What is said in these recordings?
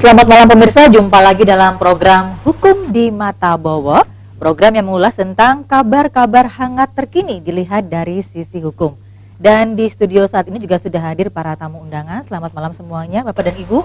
Selamat malam pemirsa, jumpa lagi dalam program Hukum di Mata Bowo. Program yang mengulas tentang kabar-kabar hangat terkini dilihat dari sisi hukum. Dan di studio saat ini juga sudah hadir para tamu undangan. Selamat malam semuanya, Bapak dan Ibu.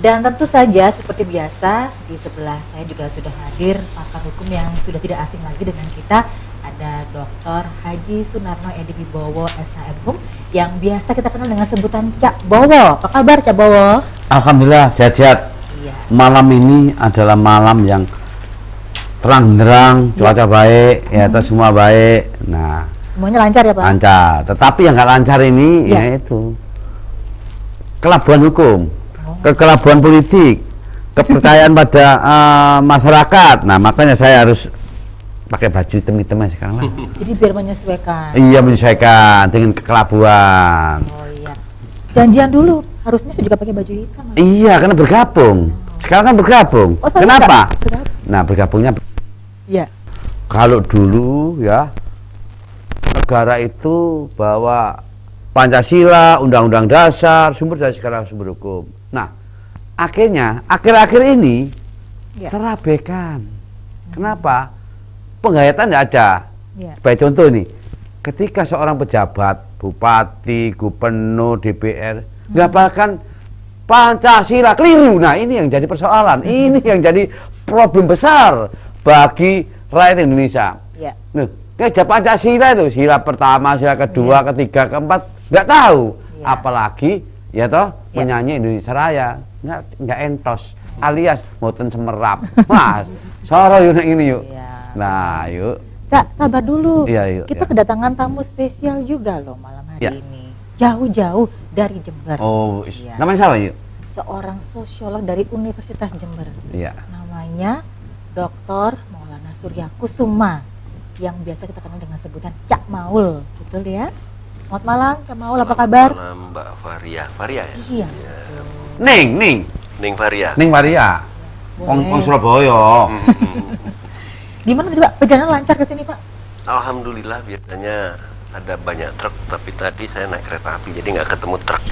Dan tentu saja seperti biasa di sebelah saya juga sudah hadir pakar hukum yang sudah tidak asing lagi dengan kita. Ada Dr. Haji Sunarno Edi Wibowo, SHM yang biasa kita kenal dengan sebutan Cak Bowo. Apa kabar Cak Bowo? Alhamdulillah sehat-sehat. Iya. Malam ini adalah malam yang terang-terang, cuaca baik, ya semua baik. Nah, semuanya lancar ya Pak? lancar. Tetapi yang nggak lancar ini yaitu kelabuan hukum, kekelabuan politik, kepercayaan pada masyarakat. Nah, makanya saya harus pakai baju hitam-hitam sekarang lah. Jadi biar menyesuaikan. Iya, menyesuaikan dengan kekelabuan. Oh iya. Janjian dulu, harusnya juga pakai baju hitam. Iya, karena bergabung. Sekarang kan bergabung. Oh, saya kenapa? bergabung. Nah, bergabungnya. Iya. Kalau dulu ya, negara itu bawa Pancasila, Undang-Undang Dasar, sumber dari segala sumber hukum. Nah, akhirnya akhir-akhir ini terabaikan. Kenapa? Penghayatan tidak ada. Sebagai contoh nih, ketika seorang pejabat, bupati, gubernur, DPR mengapalkan Pancasila keliru. Nah, ini yang jadi persoalan. Ini yang jadi problem besar bagi rakyat Indonesia. Nah, kayak Pancasila itu, sila pertama, sila kedua, ketiga, keempat, nggak tahu. Apalagi ya toh penyanyi Indonesia Raya nggak entos, alias moten semerap. Mas, soro yuk ini yuk. Nah, yuk. Cak, sabar dulu. Iya, kita kedatangan tamu spesial juga loh malam hari ini. Jauh-jauh dari Jember. Oh, namanya siapa yuk? Seorang sosiolog dari Universitas Jember. Iya. Namanya Dr. Maulana Surya Kusuma, yang biasa kita kenal dengan sebutan Cak Maul, betul ya? Selamat malam, Cak Maul, apa kabar? Selamat malam, Mbak Faria. Faria ya? Iya. Ning Faria. Ning Faria. Wong Surabaya. Di mana tadi Pak? Perjalanan lancar ke sini Pak? Alhamdulillah, biasanya ada banyak truk, tapi tadi saya naik kereta api, jadi nggak ketemu truk.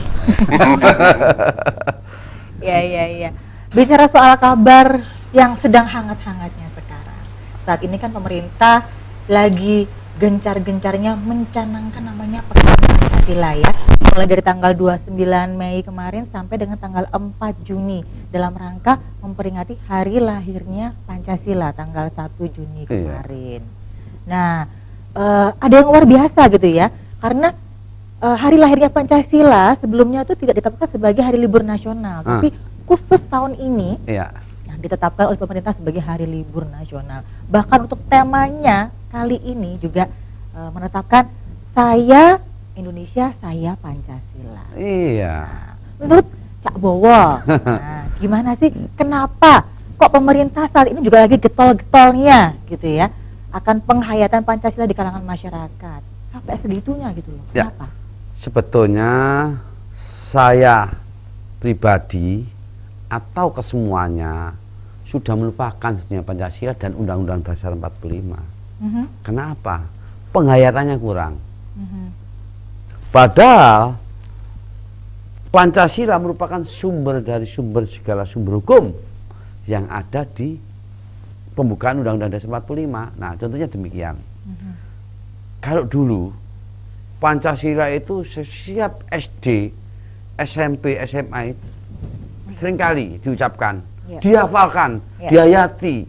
Iya. Bicara soal kabar yang sedang hangat-hangatnya sekarang. Saat ini kan pemerintah lagi gencar-gencarnya mencanangkan namanya Pekan Pancasila ya. Mulai dari tanggal 29 Mei kemarin sampai dengan tanggal 4 Juni dalam rangka memperingati hari lahirnya Pancasila tanggal 1 Juni kemarin. Nah, ada yang luar biasa gitu ya, karena hari lahirnya Pancasila sebelumnya itu tidak ditetapkan sebagai hari libur nasional, tapi khusus tahun ini ditetapkan oleh pemerintah sebagai hari libur nasional. Bahkan untuk temanya kali ini juga menetapkan saya Indonesia, saya Pancasila. Iya. Nah, menurut Cak Bowo, nah, gimana sih? Kenapa kok pemerintah saat ini juga lagi getol-getolnya gitu ya, akan penghayatan Pancasila di kalangan masyarakat sampai segitunya gitu loh? Kenapa? Sebetulnya saya pribadi atau kesemuanya sudah melupakan sebenarnya Pancasila dan Undang-Undang Dasar 45. Kenapa? Penghayatannya kurang. Padahal Pancasila merupakan sumber dari segala sumber hukum yang ada di pembukaan Undang-Undang Dasar 45. Nah, contohnya demikian. Kalau dulu Pancasila itu setiap SD, SMP, SMA itu seringkali diucapkan, dihafalkan, dihayati.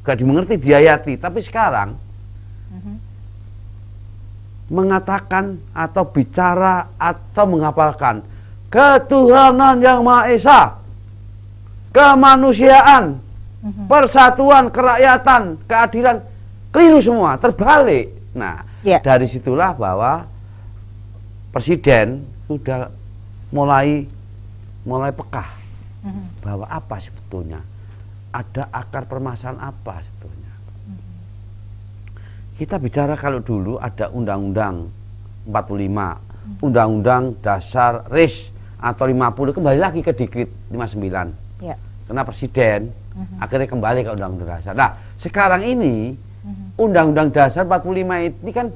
Gak dimengerti, dihayati. Tapi sekarang mengatakan atau bicara atau menghafalkan ketuhanan yang Maha Esa, kemanusiaan, persatuan, kerakyatan, keadilan, keliru semua, terbalik. Nah, dari situlah bahwa presiden sudah mulai pekah bahwa apa sebetulnya, ada akar permasalahan apa sebetulnya. Kita bicara kalau dulu ada Undang-Undang 45, Undang-Undang Dasar RIS atau 50, kembali lagi ke Dikrit 59. Karena presiden akhirnya kembali ke Undang-Undang Dasar. Nah, sekarang ini Undang-Undang Dasar 45 ini kan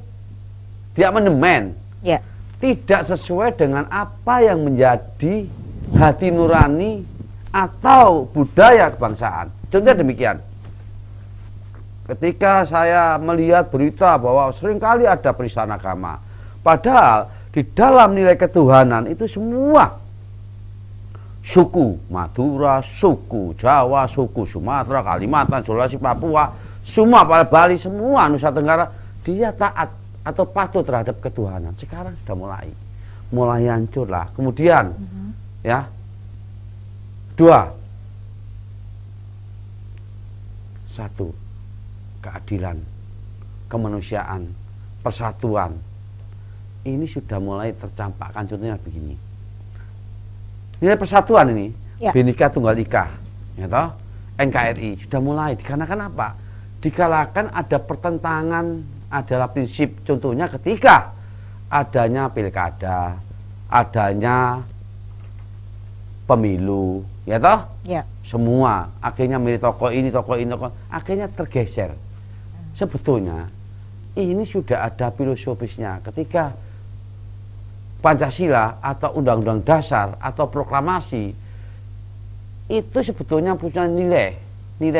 di amandemen. Tidak sesuai dengan apa yang menjadi hati nurani atau budaya kebangsaan. Contohnya demikian. Ketika saya melihat berita bahwa seringkali ada penistaan agama, padahal di dalam nilai ketuhanan itu semua suku Madura, suku Jawa, suku Sumatera, Kalimantan, Sulawesi, Papua, semua Bali, semua Nusa Tenggara, dia taat atau patuh terhadap ketuhanan. Sekarang sudah mulai hancur lah. Kemudian ya, dua, satu, keadilan, kemanusiaan, persatuan. Ini sudah mulai tercampakkan. Contohnya begini, nilai persatuan ini, ya. Bhinneka Tunggal Ika, ya toh? NKRI sudah mulai. Dikarenakan apa? Dikarenakan ada pertentangan adalah prinsip. Contohnya ketika adanya pilkada, adanya pemilu, ya toh? Ya. Semua akhirnya milih tokoh ini, akhirnya tergeser. Sebetulnya ini sudah ada filosofisnya. Ketika Pancasila atau Undang-Undang Dasar atau proklamasi itu sebetulnya punya nilai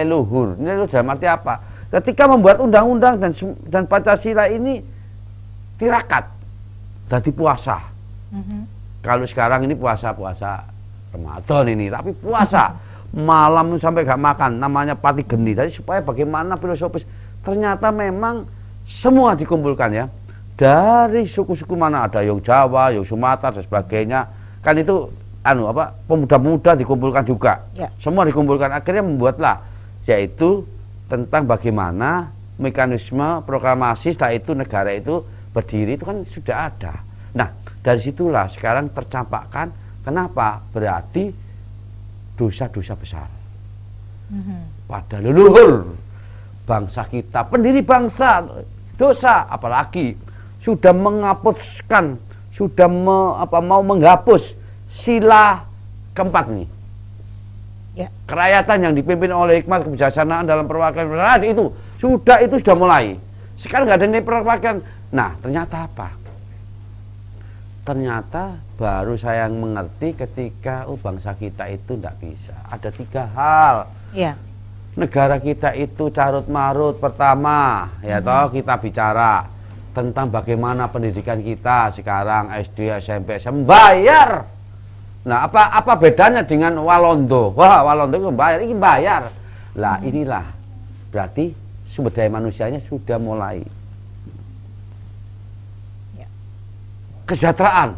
luhur. Nilai luhur dalam arti apa? Ketika membuat undang-undang dan Pancasila ini tirakat dari puasa. Kalau sekarang ini puasa Ramadan ini, tapi puasa malam sampai gak makan, namanya pati geni. Jadi supaya bagaimana filosofis, ternyata memang semua dikumpulkan ya, dari suku-suku mana, ada yang Jawa, yang Sumatera dan sebagainya, kan itu pemuda-pemuda dikumpulkan juga, ya. Semua dikumpulkan, akhirnya membuatlah yaitu tentang bagaimana mekanisme proklamasi setelah itu negara itu berdiri, itu kan sudah ada. Nah, dari situlah sekarang tercampakkan. Kenapa? Berarti dosa-dosa besar pada leluhur bangsa kita, pendiri bangsa, dosa, apalagi sudah menghapuskan, sudah mau menghapus sila keempat nih, ya. Kerakyatan yang dipimpin oleh hikmat kebijaksanaan dalam perwakilan itu sudah mulai. Sekarang nggak ada nilai perwakilan. Nah, ternyata apa? Ternyata baru saya mengerti ketika bangsa kita itu tidak bisa. Ada 3 hal. Ya. Negara kita itu carut marut. Pertama, ya toh kita bicara tentang bagaimana pendidikan kita sekarang SD, SMP, bayar. Nah, apa bedanya dengan Walondo? Wah, Walondo itu bayar, ini bayar. Lah, inilah berarti sumber daya manusianya sudah mulai. Kesejahteraan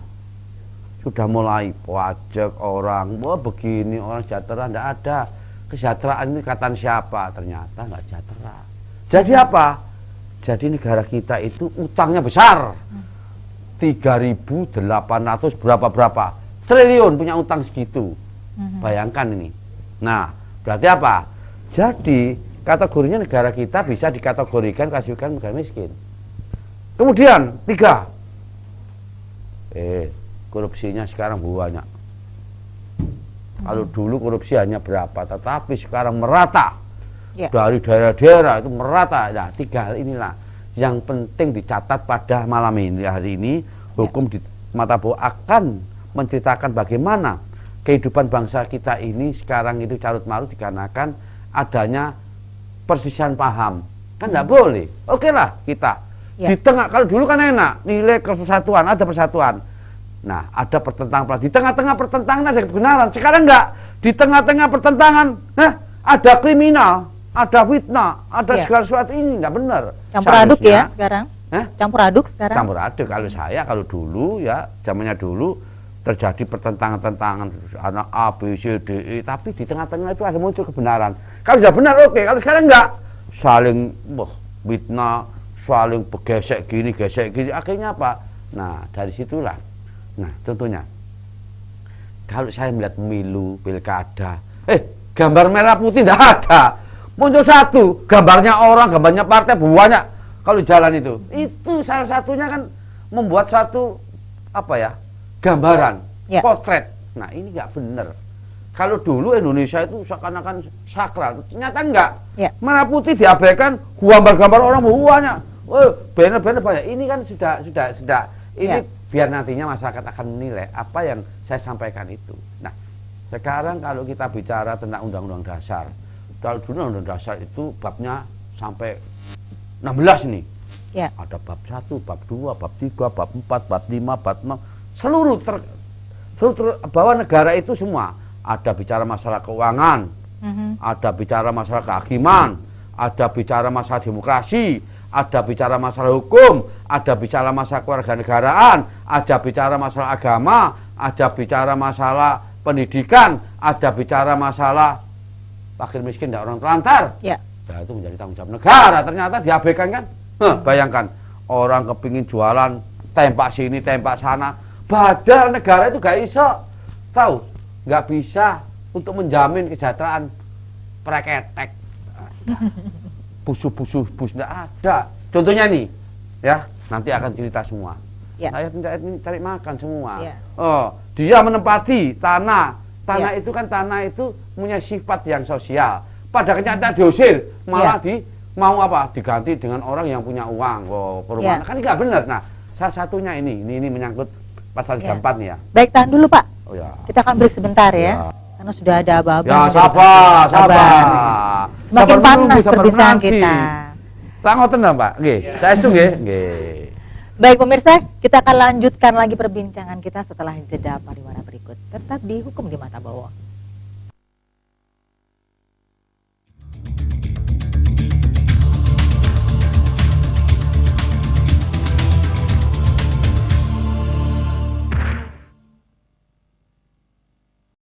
sudah mulai, pajak orang, wah begini, orang sejahtera, tidak ada. Kesejahteraan ini kata siapa? Ternyata nggak sejahtera. Jadi apa? Jadi negara kita itu utangnya besar, 3.800 berapa triliun punya utang segitu. Bayangkan ini. Nah, berarti apa? Jadi kategorinya negara kita bisa dikategorikan kasihkan negara miskin. Kemudian 3, korupsinya sekarang banyak. Kalau dulu korupsi hanya berapa, tetapi sekarang merata. Ya. Dari daerah-daerah itu merata. Nah, 3 hal inilah yang penting dicatat pada malam ini, hari ini. Hukum di mata bahwa akan menceritakan bagaimana kehidupan bangsa kita ini sekarang itu carut marut dikarenakan adanya persisian paham. Kan tidak boleh. Oke lah kita. Di tengah, kalau dulu kan enak, nilai kesatuan, ada persatuan. Nah, ada pertentangan. Di tengah-tengah pertentangan ada kebenaran. Sekarang enggak. Di tengah-tengah pertentangan, ada kriminal, ada fitnah, ada segala sesuatu. Ini enggak benar. Campur aduk ya sekarang. Campur aduk sekarang. Campur aduk. Kalau dulu ya, zamannya dulu terjadi pertentangan-tentangan anak A, B, C, D, E, tapi di tengah-tengah itu ada muncul kebenaran. Kalau sudah benar oke, kalau sekarang enggak, saling fitnah, saling gesek gini, akhirnya apa? Nah, dari situlah. Nah, contohnya kalau saya melihat pemilu, pilkada, gambar merah putih tidak ada, muncul satu, gambarnya orang, gambarnya partai banyak. Kalau jalan itu salah satunya kan membuat satu gambaran, potret. Nah, ini nggak benar. Kalau dulu Indonesia itu seakan-akan sakral, ternyata enggak. Merah putih diabaikan, gambar-gambar orang banyak. Banner-banner banyak. Ini kan sudah ini biar nantinya masyarakat akan menilai apa yang saya sampaikan itu. Nah, sekarang kalau kita bicara tentang undang-undang dasar, kalau dulu undang-undang dasar itu babnya sampai 16 nih. Ya. Ada bab 1, bab 2, bab 3, bab 4, bab 5, bab 6, seluruh bahwa negara itu semua. Ada bicara masalah keuangan, ada bicara masalah kehakiman, ada bicara masalah demokrasi, ada bicara masalah hukum, ada bicara masalah kewarganegaraan, ada bicara masalah agama, ada bicara masalah pendidikan, ada bicara masalah fakir miskin dan orang terlantar. Ya. Nah, itu menjadi tanggung jawab negara, ternyata diabaikan kan. Bayangkan orang kepingin jualan tempak sini tempak sana, padahal negara itu gak iso tahu, nggak bisa untuk menjamin kesejahteraan preketek, busu nggak ada. Contohnya nih, ya nanti akan cerita semua. Ya. Saya tidak cari makan semua. Ya. Oh, dia menempati tanah Ya. itu kan tanah itu punya sifat yang sosial. Pada kenyataan diusir, malah mau apa? Diganti dengan orang yang punya uang. Oh, perumahan kan nggak benar. Nah, salah satunya ini menyangkut pasal 34 nih ya. Baik, tahan dulu Pak. Oh ya. Kita akan break sebentar ya. Karena sudah ada abang-abang. Ya, yang sabar. Semakin Sabar panas menunggu, sabar perbincangan menanti. kita. Pak ngoten nggak, Pak? Nggih. Saya setuju nggih. Nggih. Baik pemirsa, kita akan lanjutkan lagi perbincangan kita setelah jeda pariwara berikut. Tetap di Hukum di Mata Bawah.